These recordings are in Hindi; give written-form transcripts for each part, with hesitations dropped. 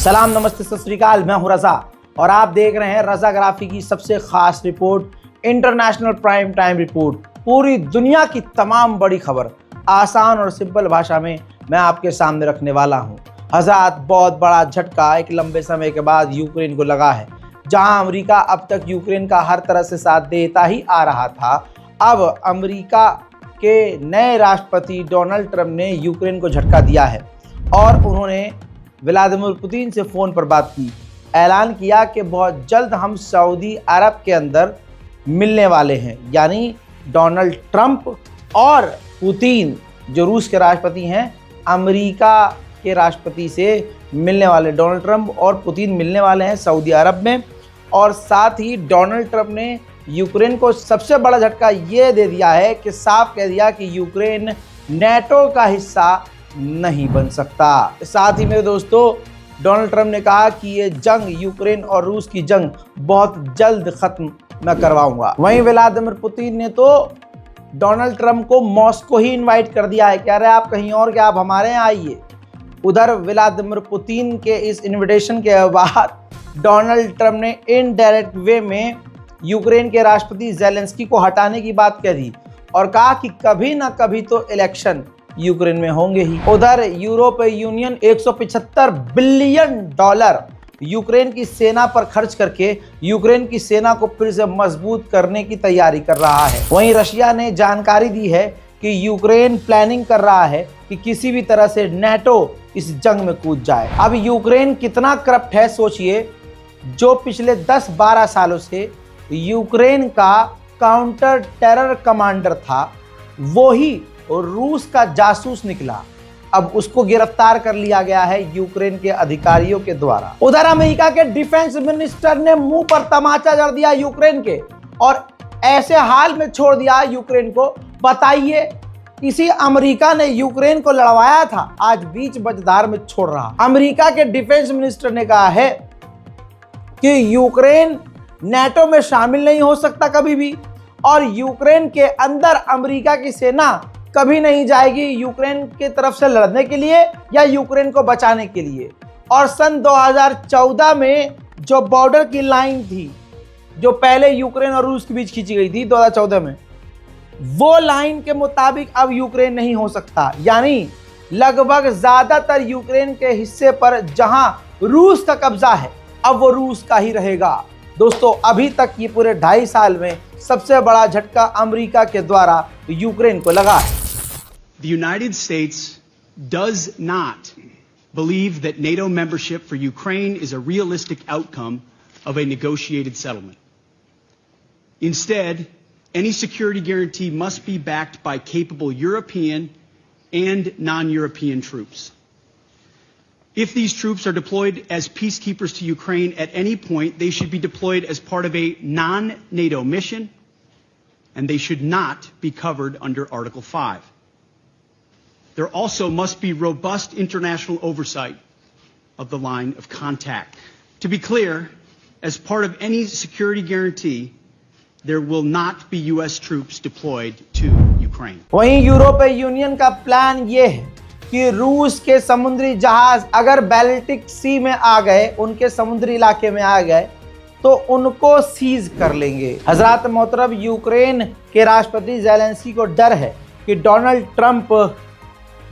सलाम, नमस्ते, सत श्री अकाल। मैं हूं रजा और आप देख रहे हैं रजाग्राफी की सबसे खास report, international prime time report. पूरी दुनिया की तमाम बड़ी खबर आसान और सिंपल भाषा में मैं आपके सामने रखने वाला हूं। हज़ात बहुत बड़ा झटका एक लंबे समय के बाद यूक्रेन को लगा है। जहां अमेरिका अब तक यूक्रेन का हर तरह से साथ देता ही आ रहा था, अब अमेरिका के नए राष्ट्रपति डोनाल्ड ट्रंप ने यूक्रेन को झटका दिया है और उन्होंने व्लादिमीर पुतिन से फ़ोन पर बात की। ऐलान किया कि बहुत जल्द हम सऊदी अरब के अंदर मिलने वाले हैं। यानी डोनाल्ड ट्रंप और पुतिन, जो रूस के राष्ट्रपति हैं, अमेरिका के राष्ट्रपति से मिलने वाले। डोनाल्ड ट्रंप और पुतिन मिलने वाले हैं सऊदी अरब में। और साथ ही डोनाल्ड ट्रंप ने यूक्रेन को सबसे बड़ा झटका ये दे दिया है कि साफ कह दिया कि यूक्रेन नेटो का हिस्सा नहीं बन सकता। साथ ही मेरे दोस्तों, डोनाल्ड ट्रंप ने कहा कि ये जंग, यूक्रेन और रूस की जंग, बहुत जल्द खत्म मैं करवाऊंगा। वहीं व्लादिमीर पुतिन ने तो डोनाल्ड ट्रंप को मॉस्को ही इनवाइट कर दिया है। कह रहे हैं आप कहीं और क्या, आप हमारे यहाँ आइए। उधर व्लादिमीर पुतिन के इस इन्विटेशन के बाद डोनाल्ड ट्रंप ने इनडायरेक्ट वे में यूक्रेन के राष्ट्रपति ज़ेलेंस्की को हटाने की बात कह दी और कहा कि कभी ना कभी तो इलेक्शन यूक्रेन में होंगे ही। उधर यूरोपीय यूनियन 175 बिलियन डॉलर यूक्रेन की सेना पर खर्च करके यूक्रेन की सेना को फिर से मजबूत करने की तैयारी कर रहा है। वहीं रशिया ने जानकारी दी है कि यूक्रेन प्लानिंग कर रहा है कि किसी भी तरह से नेटो इस जंग में कूद जाए। अब यूक्रेन कितना करप्ट है सोचिए। जो पिछले 10-12 सालों से यूक्रेन का काउंटर टेरर कमांडर था, वो ही और रूस का जासूस निकला। अब उसको गिरफ्तार कर लिया गया है यूक्रेन के अधिकारियों के द्वारा। उधर अमेरिका के डिफेंस मिनिस्टर ने मुंह पर तमाचा जड़ दिया यूक्रेन के और ऐसे हाल में छोड़ दिया यूक्रेन को। बताइए, इसी अमेरिका ने यूक्रेन को लड़वाया था, आज बीच मझधार में छोड़ रहा। अमेरिका के डिफेंस मिनिस्टर ने कहा है कि यूक्रेन नेटो में शामिल नहीं हो सकता कभी भी, और यूक्रेन के अंदर अमेरिका की सेना कभी नहीं जाएगी यूक्रेन की तरफ से लड़ने के लिए या यूक्रेन को बचाने के लिए। और सन 2014 में जो बॉर्डर की लाइन थी, जो पहले यूक्रेन और रूस के बीच खींची गई थी 2014 में, वो लाइन के मुताबिक अब यूक्रेन नहीं हो सकता। यानी लगभग ज्यादातर यूक्रेन के हिस्से पर जहां रूस का कब्जा है, अब वो रूस का ही रहेगा। दोस्तों, अभी तक ये पूरे 2.5 साल में सबसे बड़ा झटका अमेरिका के द्वारा यूक्रेन को लगा है। The United States does not believe that NATO membership for Ukraine is a realistic outcome of a negotiated settlement. Instead, any security guarantee must be backed by capable European and non-European troops. If these troops are deployed as peacekeepers to Ukraine at any point, they should be deployed as part of a non-NATO mission, and they should not be covered under Article 5. There also must be robust international oversight of the line of contact. To be clear, as part of any security guarantee, there will not be U.S. troops deployed to Ukraine. वहीं यूरोपीय यूनियन का प्लान ये है कि रूस के समुद्री जहाज अगर बाल्टिक सी में आ गए, उनके समुद्री इलाके में आ गए, तो उनको सीज कर लेंगे। हजरात मोहतरम, यूक्रेन के राष्ट्रपति ज़ेलेंस्की को डर है कि डोनाल्ड ट्रंप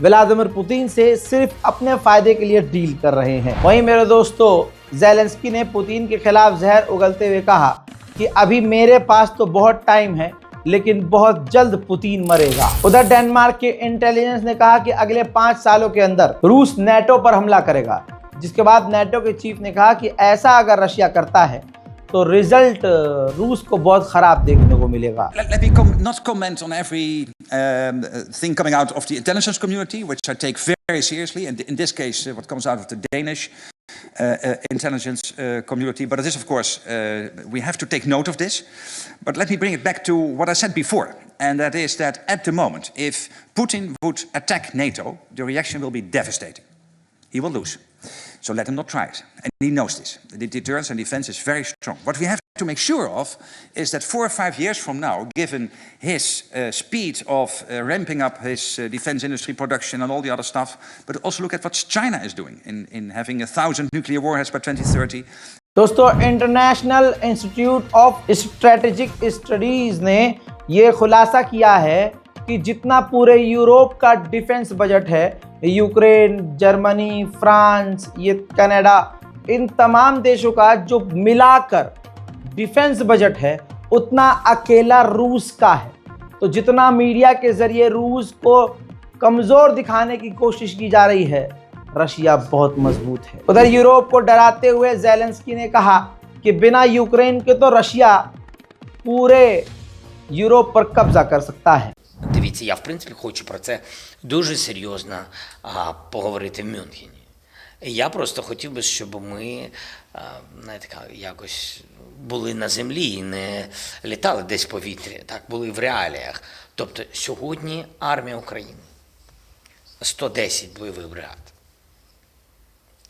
व्लादिमीर पुतिन से सिर्फ अपने फायदे के लिए डील कर रहे हैं। वहीं मेरे दोस्तों, ज़ेलेंस्की ने पुतिन के खिलाफ जहर उगलते हुए कहा कि अभी मेरे पास तो बहुत टाइम है, लेकिन बहुत जल्द पुतिन मरेगा। उधर डेनमार्क के इंटेलिजेंस ने कहा कि अगले 5 सालों के अंदर रूस नेटो पर हमला करेगा, जिसके बाद नेटो के चीफ ने कहा कि ऐसा अगर रशिया करता है तो रिजल्ट रूस को बहुत खराब देखने को मिलेगा। Let me not comment on every thing coming out of the intelligence community, which I take very seriously, and in this case what comes out of the Danish intelligence community, but it is of course we have to take note of this. But let me bring it back to what I said before, and that is that at the moment, if Putin would attack NATO, the reaction will be devastating. he will lose. So let him not try it. And he knows this. The deterrence and defense is very strong. What we have to make sure of is that 4 or 5 years from now, given his speed of ramping up his defense industry production and all the other stuff, but also look at what China is doing in having 1,000 nuclear warheads by 2030. दोस्तों, international institute of strategic studies ने ये खुलासा किया है कि जितना पूरे यूरोप का डिफेंस बजट है, यूक्रेन, जर्मनी, फ्रांस, ये कनाडा, इन तमाम देशों का जो मिलाकर डिफेंस बजट है, उतना अकेला रूस का है। तो जितना मीडिया के जरिए रूस को कमज़ोर दिखाने की कोशिश की जा रही है, रशिया बहुत मजबूत है। उधर यूरोप को डराते हुए ज़ेलेंस्की ने कहा कि बिना यूक्रेन के तो रशिया पूरे यूरोप पर कब्जा कर सकता है। Дивіться, я в принципі хочу про це дуже серйозно поговорити в Мюнхені. Я просто хотів би, щоб ми знаєте, якось були на землі і не літали десь в повітрі, так, були в реаліях. Тобто сьогодні армія України 110 бойових бригад.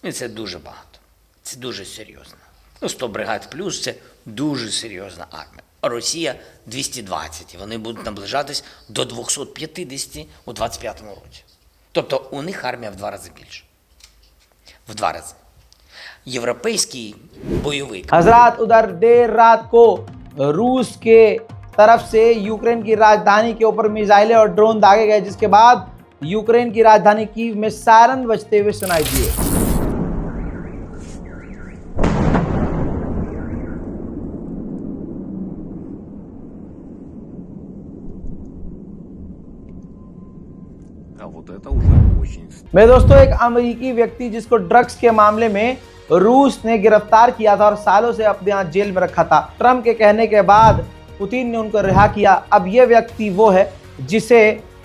І це дуже багато, це дуже серйозно. 100 бригад плюс – це дуже серйозна армія. Росія 220, і вони будуть наближатись до 250 у 25-му році. Тобто у них армія в 2 рази більше. В 2 рази. Європейський бойовик. हजरात, उधर देर रात को रूस के तरफ से यूक्रेन की राजधानी के ऊपर मिसाइलें और ड्रोन दागे गए, जिसके बाद यूक्रेन की राजधानी कीव में सायरन बजते हुए सुनाई दिए। मेरे दोस्तों, एक अमेरिकी व्यक्ति जिसको ड्रग्स के मामले में रूस ने गिरफ्तार किया था और सालों से अपने यहाँ जेल में रखा था, ट्रम्प के कहने के बाद पुतिन ने उनको रिहा किया। अब ये व्यक्ति वो है जिसे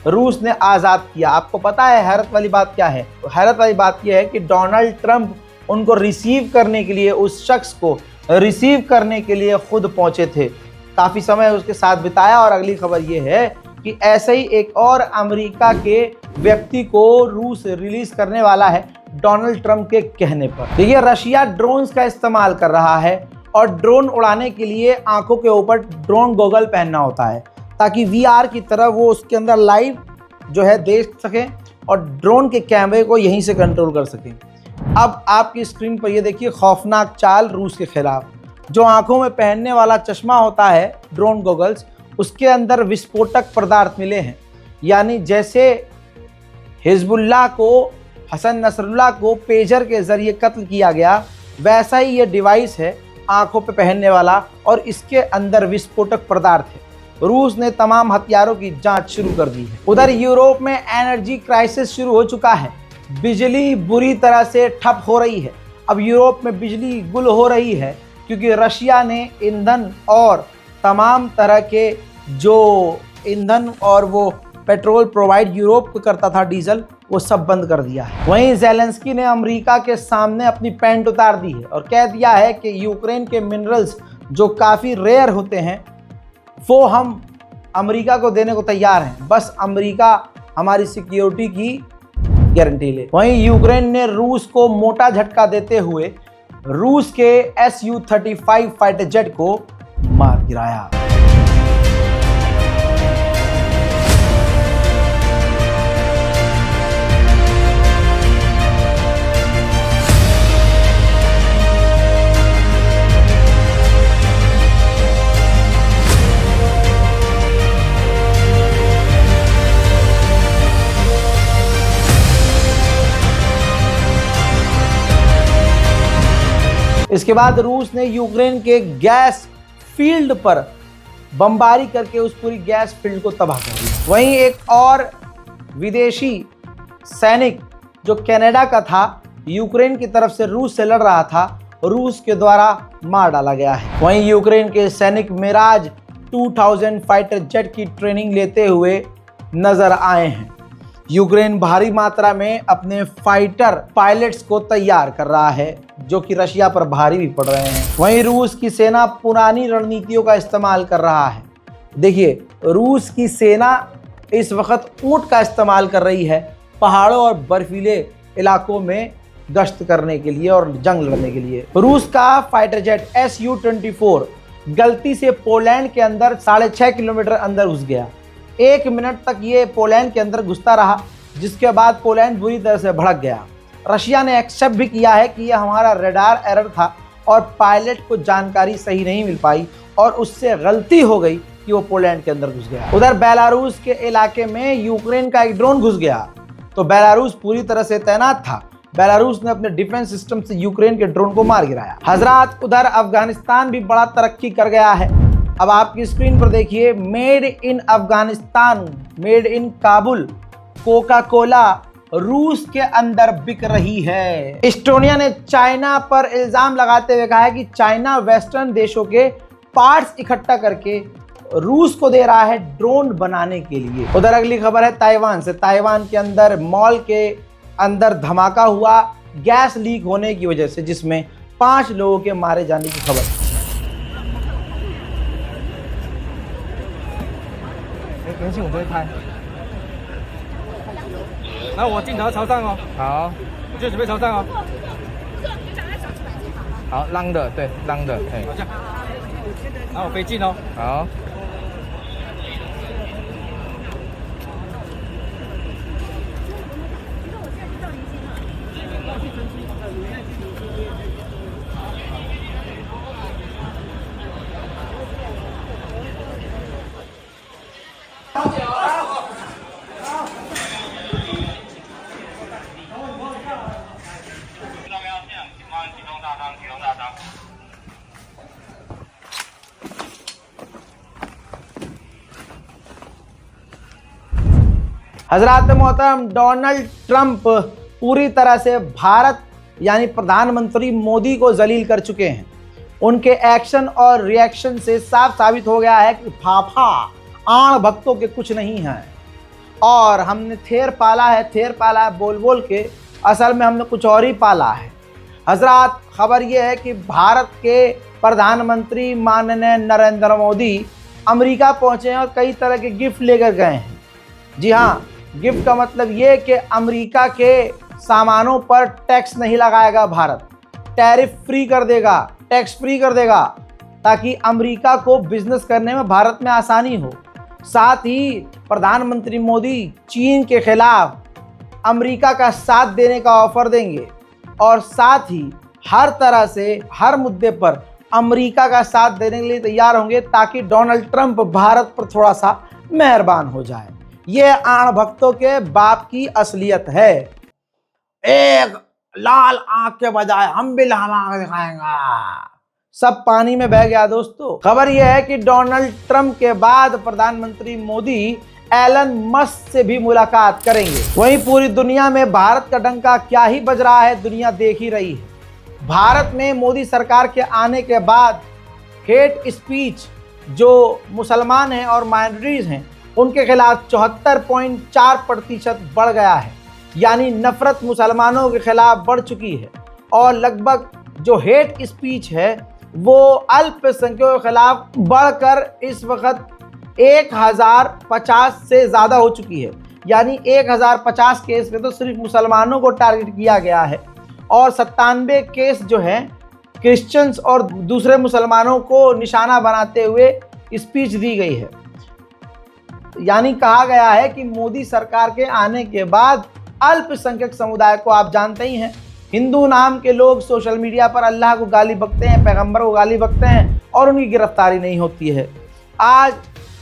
रूस ने आज़ाद किया। आपको पता है हैरत वाली बात क्या है? हैरत वाली बात यह है कि डोनाल्ड ट्रम्प उनको रिसीव करने के लिए, उस शख्स को रिसीव करने के लिए खुद पहुंचे थे। काफ़ी समय उसके साथ बिताया। और अगली खबर ये है कि ऐसे ही एक और अमेरिका के व्यक्ति को रूस रिलीज करने वाला है डोनाल्ड ट्रंप के कहने पर। देखिए, रशिया ड्रोन्स का इस्तेमाल कर रहा है और ड्रोन उड़ाने के लिए आंखों के ऊपर ड्रोन गॉगल पहनना होता है ताकि वीआर की तरह वो उसके अंदर लाइव जो है देख सकें और ड्रोन के कैमरे को यहीं से कंट्रोल कर सकें। अब आपकी स्क्रीन पर ये देखिए खौफनाक चाल रूस के खिलाफ। जो आंखों में पहनने वाला चश्मा होता है ड्रोन गॉगल्स, उसके अंदर विस्फोटक पदार्थ मिले हैं। यानी जैसे हिजबुल्लाह को, हसन नसरुल्लाह को पेजर के ज़रिए कत्ल किया गया, वैसा ही ये डिवाइस है आंखों पे पहनने वाला और इसके अंदर विस्फोटक पदार्थ है। रूस ने तमाम हथियारों की जांच शुरू कर दी है। उधर यूरोप में एनर्जी क्राइसिस शुरू हो चुका है। बिजली बुरी तरह से ठप हो रही है। अब यूरोप में बिजली गुल हो रही है क्योंकि रशिया ने ईंधन और तमाम तरह के जो ईंधन और वो पेट्रोल प्रोवाइड यूरोप को करता था, डीजल, वो सब बंद कर दिया है। वहीं ज़ेलेंस्की ने अमेरिका के सामने अपनी पैंट उतार दी है और कह दिया है कि यूक्रेन के मिनरल्स जो काफ़ी रेयर होते हैं वो हम अमेरिका को देने को तैयार हैं, बस अमेरिका हमारी सिक्योरिटी की गारंटी ले। वहीं यूक्रेन ने रूस को मोटा झटका देते हुए रूस के Su-35 फाइटर जेट को मार गिराया। इसके बाद रूस ने यूक्रेन के गैस फील्ड पर बमबारी करके उस पूरी गैस फील्ड को तबाह कर दिया। वहीं एक और विदेशी सैनिक जो कनाडा का था, यूक्रेन की तरफ से रूस से लड़ रहा था, रूस के द्वारा मार डाला गया है। वहीं यूक्रेन के सैनिक मिराज 2000 फाइटर जेट की ट्रेनिंग लेते हुए नजर आए हैं। यूक्रेन भारी मात्रा में अपने फाइटर पायलट्स को तैयार कर रहा है जो कि रशिया पर भारी भी पड़ रहे हैं। वहीं रूस की सेना पुरानी रणनीतियों का इस्तेमाल कर रहा है। देखिए, रूस की सेना इस वक्त ऊंट का इस्तेमाल कर रही है पहाड़ों और बर्फीले इलाकों में गश्त करने के लिए और जंग लड़ने के लिए। रूस का फाइटर जेट Su-24 गलती से पोलैंड के अंदर 6.5 किलोमीटर अंदर घुस गया। 1 मिनट तक ये पोलैंड के अंदर घुसता रहा, जिसके बाद पोलैंड बुरी तरह से भड़क गया। रशिया ने एक्सेप्ट भी किया है कि यह हमारा रडार एरर था और पायलट को जानकारी सही नहीं मिल पाई और उससे गलती हो गई कि वो पोलैंड के अंदर घुस गया। उधर बेलारूस के इलाके में यूक्रेन का एक ड्रोन घुस गया तो बेलारूस पूरी तरह से तैनात था। बेलारूस ने अपने डिफेंस सिस्टम से यूक्रेन के ड्रोन को मार गिराया। हजरात, उधर अफगानिस्तान भी बड़ा तरक्की कर गया है। अब आपकी स्क्रीन पर देखिए, made in Afghanistan, made in Kabul Coca Cola रूस के अंदर बिक रही है। एस्टोनिया ने चाइना पर इल्जाम लगाते हुए कहा है कि चाइना वेस्टर्न देशों के पार्ट्स इकट्ठा करके रूस को दे रहा है ड्रोन बनाने के लिए। उधर अगली खबर है ताइवान से। ताइवान के अंदर मॉल के अंदर धमाका हुआ गैस लीक होने की वजह से, जिसमें 5 लोगों के मारे जाने की खबर। 没信我不会拍。然后我镜头朝上哦。好，我就准备朝上哦。好，浪的，对，浪的，哎。然后我飞近哦。好。हजरात मोहतरम, डोनाल्ड ट्रंप पूरी तरह से भारत यानी प्रधानमंत्री मोदी को जलील कर चुके हैं। उनके एक्शन और रिएक्शन से साफ साबित हो गया है कि फाफा आण भक्तों के कुछ नहीं है और हमने थेर पाला है बोल बोल के, असल में हमने कुछ और ही पाला है। हजरात, खबर यह है कि भारत के प्रधानमंत्री माननीय नरेंद्र मोदी अमेरिका पहुंचे हैं और कई तरह के गिफ्ट लेकर गए हैं। जी हाँ, गिफ्ट का मतलब ये कि अमेरिका के सामानों पर टैक्स नहीं लगाएगा भारत, टैरिफ फ्री कर देगा, टैक्स फ्री कर देगा, ताकि अमेरिका को बिजनेस करने में भारत में आसानी हो। साथ ही प्रधानमंत्री मोदी चीन के खिलाफ अमेरिका का साथ देने का ऑफर देंगे और साथ ही हर तरह से हर मुद्दे पर अमेरिका का साथ देने के लिए तैयार होंगे, ताकि डोनाल्ड ट्रंप भारत पर थोड़ा सा मेहरबान हो जाए। ये आण भक्तों के बाप की असलियत है। एक लाल आंख के बजाय हम भी लाल आंख दिखाएंगे। सब पानी में बह गया दोस्तों। खबर यह है कि डोनाल्ड ट्रंप के बाद प्रधानमंत्री मोदी एलन मस्क से भी मुलाकात करेंगे। वहीं पूरी दुनिया में भारत का डंका क्या ही बज रहा है, दुनिया देख ही रही है। भारत में मोदी सरकार के आने के बाद हेट स्पीच जो मुसलमान हैं और माइनॉरिटीज हैं उनके खिलाफ 74.4% बढ़ गया है, यानी नफरत मुसलमानों के खिलाफ बढ़ चुकी है। और लगभग जो हेट स्पीच है वो अल्पसंख्यकों के खिलाफ बढ़कर इस वक्त 1050 से ज़्यादा हो चुकी है, यानी 1050 केस में तो सिर्फ मुसलमानों को टारगेट किया गया है और 97 केस जो हैं क्रिश्चियंस और दूसरे मुसलमानों को निशाना बनाते हुए स्पीच दी गई है। यानी कहा गया है कि मोदी सरकार के आने के बाद अल्पसंख्यक समुदाय को, आप जानते ही हैं, हिंदू नाम के लोग सोशल मीडिया पर अल्लाह को गाली बकते हैं, पैगंबर को गाली बकते हैं और उनकी गिरफ्तारी नहीं होती है। आज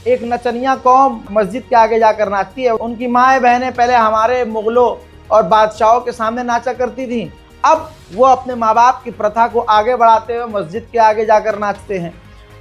एक नचनिया कौम मस्जिद के आगे जाकर नाचती है। उनकी माएँ बहनें पहले हमारे मुगलों और बादशाहों के सामने नाचा करती थीं, अब वो अपने माँ बाप की प्रथा को आगे बढ़ाते हुए मस्जिद के आगे जाकर नाचते हैं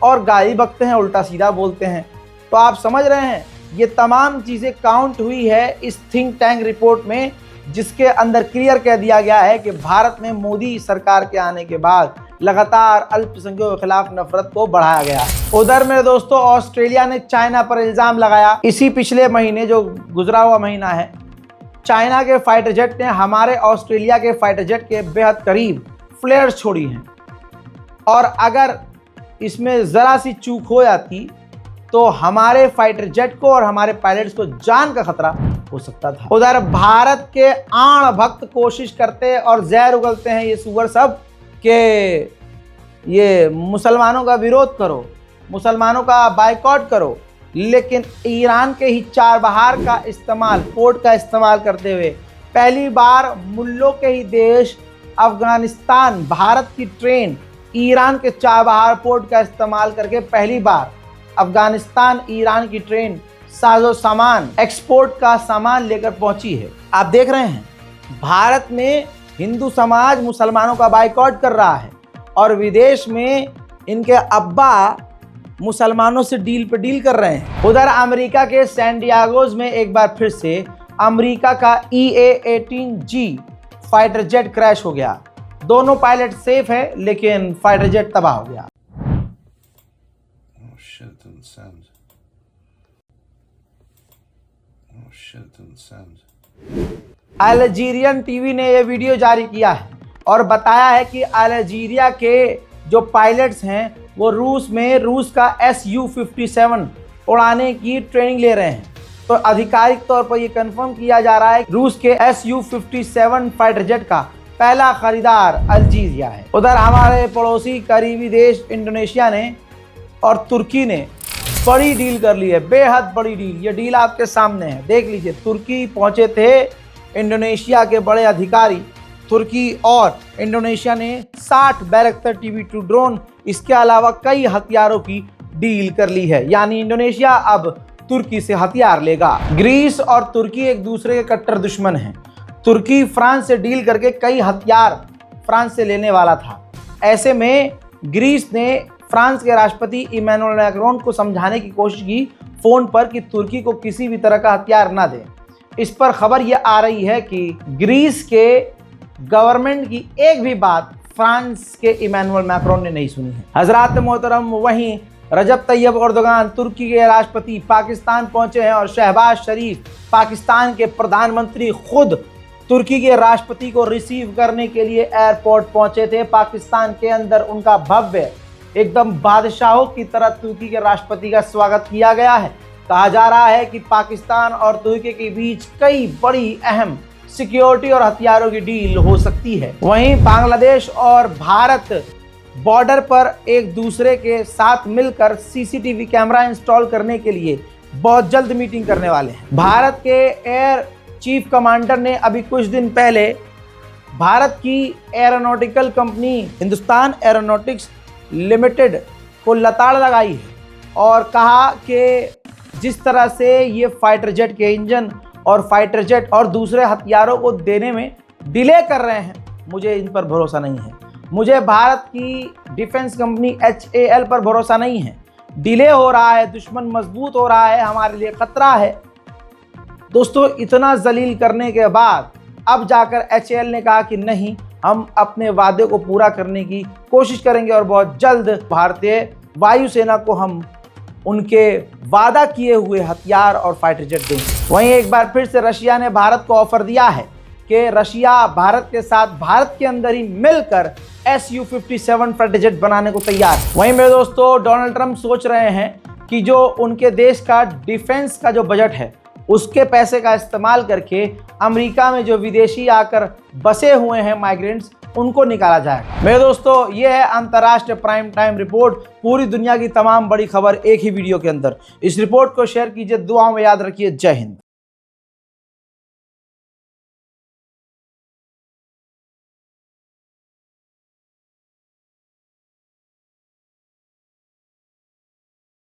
और गाली बकते हैं, उल्टा सीधा बोलते हैं। तो आप समझ रहे हैं, ये तमाम चीज़ें काउंट हुई है इस थिंक टैंक रिपोर्ट में, जिसके अंदर क्लियर कह दिया गया है कि भारत में मोदी सरकार के आने के बाद लगातार अल्पसंख्यकों के खिलाफ नफरत को बढ़ाया गया। उधर मेरे दोस्तों, ऑस्ट्रेलिया ने चाइना पर इल्ज़ाम लगाया। इसी पिछले महीने जो गुजरा हुआ महीना है, चाइना के फाइटर जेट ने हमारे ऑस्ट्रेलिया के फाइटर जेट के बेहद करीब फ्लेयर्स छोड़ी हैं और अगर इसमें ज़रा सी चूक हो जाती तो हमारे फाइटर जेट को और हमारे पायलट्स को जान का खतरा हो सकता था। उधर भारत के आण भक्त कोशिश करते और जहर उगलते हैं ये सुअर सब कि ये मुसलमानों का विरोध करो, मुसलमानों का बायकॉट करो, लेकिन ईरान के ही चाबहार का इस्तेमाल, पोर्ट का इस्तेमाल करते हुए पहली बार मुल्लों के ही देश अफगानिस्तान, भारत की ट्रेन ईरान के चाबहार पोर्ट का इस्तेमाल करके पहली बार अफगानिस्तान ईरान की ट्रेन साजो सामान, एक्सपोर्ट का सामान लेकर पहुंची है। आप देख रहे हैं भारत में हिंदू समाज मुसलमानों का बायकॉट कर रहा है और विदेश में इनके अब्बा मुसलमानों से डील पे डील कर रहे हैं। उधर अमेरिका के सैन डिएगोज में एक बार फिर से अमेरिका का EA-18G फाइटर जेट क्रैश हो गया। दोनों पायलट सेफ है लेकिन फाइटर जेट तबाह हो गया। अल्जीरियन टीवी ने यह वीडियो जारी किया है और बताया है कि अल्जीरिया के जो पायलट्स हैं वो रूस में रूस का Su-57 उड़ाने की ट्रेनिंग ले रहे हैं। तो आधिकारिक तौर पर यह कंफर्म किया जा रहा है रूस के Su-57 फाइटर जेट का पहला खरीदार अल्जीरिया है। उधर हमारे पड़ोसी करीबी देश इंडोनेशिया ने और तुर्की ने बड़ी डील कर ली है, बेहद बड़ी डील। ये डील आपके सामने है, देख लीजिए। तुर्की पहुंचे थे इंडोनेशिया के बड़े अधिकारी। तुर्की और इंडोनेशिया ने 60 बैरक्टर TB2 ड्रोन, इसके अलावा कई हथियारों की डील कर ली है। यानी इंडोनेशिया अब तुर्की से हथियार लेगा। ग्रीस और तुर्की एक दूसरे के कट्टर दुश्मन हैं। तुर्की फ्रांस से डील करके कई हथियार फ्रांस से लेने वाला था। ऐसे में ग्रीस ने फ्रांस के राष्ट्रपति इमैनुअल मैक्रोन को समझाने की कोशिश की फोन पर कि तुर्की को किसी भी तरह का हथियार ना दे। इस पर खबर यह आ रही है कि ग्रीस के गवर्नमेंट की एक भी बात फ्रांस के इमैनुअल मैक्रोन ने नहीं सुनी है। हजरात मोहतरम, वहीं रजब तैयब एर्दोगान तुर्की के राष्ट्रपति पाकिस्तान पहुंचे हैं और शहबाज शरीफ पाकिस्तान के प्रधानमंत्री खुद तुर्की के राष्ट्रपति को रिसीव करने के लिए एयरपोर्ट पहुंचे थे। पाकिस्तान के अंदर उनका भव्य एकदम बादशाहों की तरह तुर्की के राष्ट्रपति का स्वागत किया गया है। कहा जा रहा है कि पाकिस्तान और तुर्की के बीच कई बड़ी अहम सिक्योरिटी और हथियारों की डील हो सकती है। वहीं बांग्लादेश और भारत बॉर्डर पर एक दूसरे के साथ मिलकर CCTV कैमरा इंस्टॉल करने के लिए बहुत जल्द मीटिंग करने वाले हैं। भारत के एयर चीफ कमांडर ने अभी कुछ दिन पहले भारत की aeronautical company Hindustan aeronautics limited को लताड़ लगाई है और कहा कि जिस तरह से ये फाइटर जेट के इंजन और फाइटर जेट और दूसरे हथियारों को देने में डिले कर रहे हैं, मुझे इन पर भरोसा नहीं है। मुझे भारत की डिफेंस कंपनी HAL पर भरोसा नहीं है। डिले हो रहा है, दुश्मन मजबूत हो रहा है, हमारे लिए खतरा है। दोस्तों, इतना जलील करने के बाद अब जाकर HAL ने कहा कि नहीं, हम अपने वादे को पूरा करने की कोशिश करेंगे और बहुत जल्द भारतीय वायुसेना को हम उनके वादा किए हुए हथियार और फाइटर जेट देंगे। वहीं एक बार फिर से रशिया ने भारत को ऑफर दिया है कि रशिया भारत के साथ भारत के अंदर ही मिलकर Su-57 फाइटर जेट बनाने को तैयार है। वहीं मेरे दोस्तों, डोनाल्ड ट्रंप सोच रहे हैं कि जो उनके देश का डिफेंस का जो बजट है उसके पैसे का इस्तेमाल करके अमेरिका में जो विदेशी आकर बसे हुए हैं माइग्रेंट्स, उनको निकाला जाएगा। मेरे दोस्तों, ये है अंतर्राष्ट्रीय प्राइम टाइम रिपोर्ट। पूरी दुनिया की तमाम बड़ी खबर एक ही वीडियो के अंदर। इस रिपोर्ट को शेयर कीजिए, दुआओं में याद रखिए। जय हिंद।